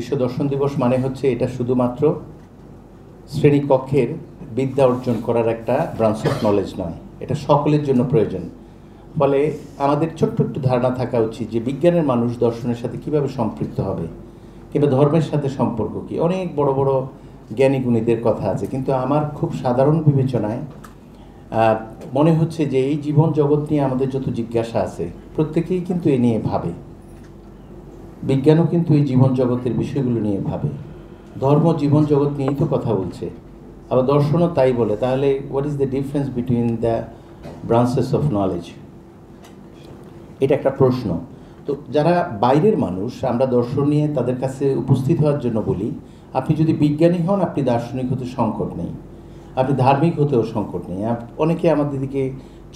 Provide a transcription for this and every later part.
বিশ্ব দর্শন দিবস মানে হচ্ছে এটা শুধুমাত্র শ্রেণীকক্ষের বিদ্যা অর্জন করার একটা ব্রাঞ্চ অফ নলেজ নয়, এটা সকলের জন্য প্রয়োজন। ফলে আমাদের ছোট্ট একটু ধারণা থাকা উচিত যে বিজ্ঞানের মানুষ দর্শনের সাথে কিভাবে সম্পৃক্ত হবে, কিংবা ধর্মের সাথে সম্পর্ক কী। অনেক বড় বড় জ্ঞানী গুণীদের কথা আছে, কিন্তু আমার খুব সাধারণ বিবেচনায় মনে হচ্ছে যে এই জীবন জগৎ নিয়ে আমাদের যত জিজ্ঞাসা আছে প্রত্যেকেই কিন্তু এ নিয়ে ভাবে। বিজ্ঞানও কিন্তু এই জীবন জগতের বিষয়গুলো নিয়ে ভাবে। ধর্ম জীবন জগৎ নিয়েই তো কথা বলছে, আবার দর্শনও তাই বলে। তাহলে what is the difference between the branches of knowledge? এটা একটা প্রশ্ন। তো যারা বাইরের মানুষ, আমরা দর্শন নিয়ে তাদের কাছে উপস্থিত হওয়ার জন্য বলি, আপনি যদি বিজ্ঞানী হন আপনি দার্শনিক হতে সংকট নেই, আপনি ধার্মিক হতেও সংকট নেই। অনেকে আমাদের দিকে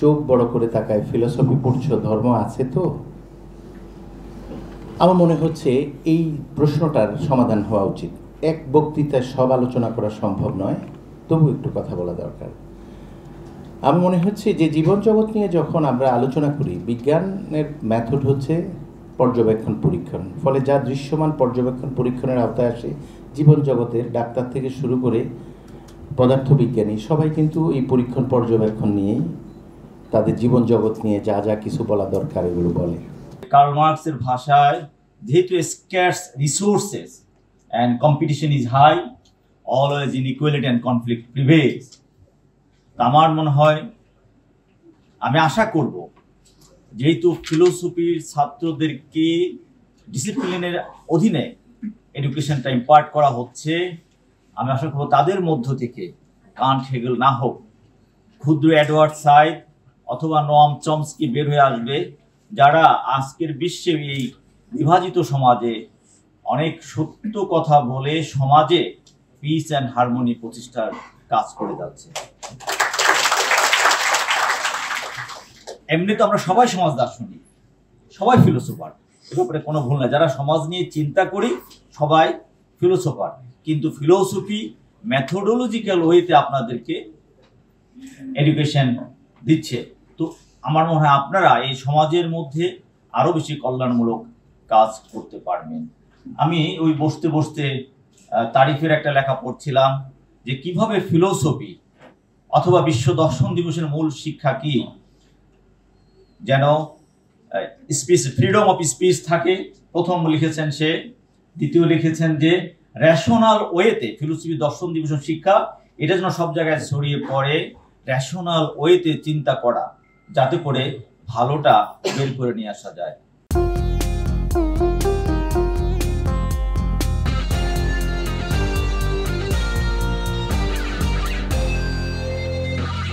চোখ বড় করে তাকায়, ফিলোসফি পড়ছো, ধর্ম আছে তো? আমার মনে হচ্ছে এই প্রশ্নটার সমাধান হওয়া উচিত। এক বক্তৃতায় সব আলোচনা করা সম্ভব নয়, তবু একটু কথা বলা দরকার। আমার মনে হচ্ছে যে জীবন জগৎ নিয়ে যখন আমরা আলোচনা করি, বিজ্ঞানের মেথড হচ্ছে পর্যবেক্ষণ পরীক্ষণ। ফলে যা দৃশ্যমান পর্যবেক্ষণ পরীক্ষণের আওতায় আসে জীবন জগতের ডাক্তার থেকে শুরু করে পদার্থবিজ্ঞানী সবাই কিন্তু এই পরীক্ষণ পর্যবেক্ষণ নিয়েই তাদের জীবন জগৎ নিয়ে যা যা কিছু বলা দরকার এগুলো বলে। কার্ল মার্কসের ভাষায়, যেহেতু scarce resources and competition is high, always inequality and conflict prevails. আমার মনে হয়, আমি আশা করব, যেহেতু ফিলোসফির ছাত্রদেরকে ডিসিপ্লিনের অধীনে এডুকেশনটা ইম্পার্ট করা হচ্ছে, আমি আশা করব তাদের মধ্য থেকে কান্ট, হেগেল না হোক, ক্ষুদ্র এডওয়ার্ড সাইড অথবা নোয়াম চমস্কি বের হয়ে আসবে, যারা আজকের বিশ্বে এই বিভাজিত সমাজে অনেক সত্য কথা বলে সমাজে পিস অ্যান্ড হারমোনি প্রতিষ্ঠার কাজ করে যাচ্ছে। এমনি তো আমরা সবাই সমাজ দার্শনিক, সবাই ফিলোসোফার, এ ব্যাপারে কোনো ভুল নাই। যারা সমাজ নিয়ে চিন্তা করি সবাই ফিলোসোফার, কিন্তু ফিলোসফি মেথোডোলজিক্যাল ওয়েতে আপনাদেরকে এডুকেশন দিচ্ছে। তো আমার মনে হয় আপনারা এই সমাজের মধ্যে আরো বেশি কল্যাণমূলক কাজ করতে পারবেন। আমি ওই বসতে বসতে তারিফের একটা লেখা পড়ছিলাম যে কিভাবে ফিলোসফি অথবা বিশ্ব দর্শন দিবসের মূল শিক্ষা কি, যেন স্পিচ, ফ্রিডম অফ স্পিচ থাকে, প্রথম লিখেছেন সে। দ্বিতীয় লিখেছেন যে রেশনাল ওয়েতে ফিলোসফি দর্শন দিবসের শিক্ষা, এটা যেন সব জায়গায় ছড়িয়ে পড়ে, রেশনাল ওয়েতে চিন্তা করা, যাতে করে ভালোটা বের করে নিয়ে আসা যায়।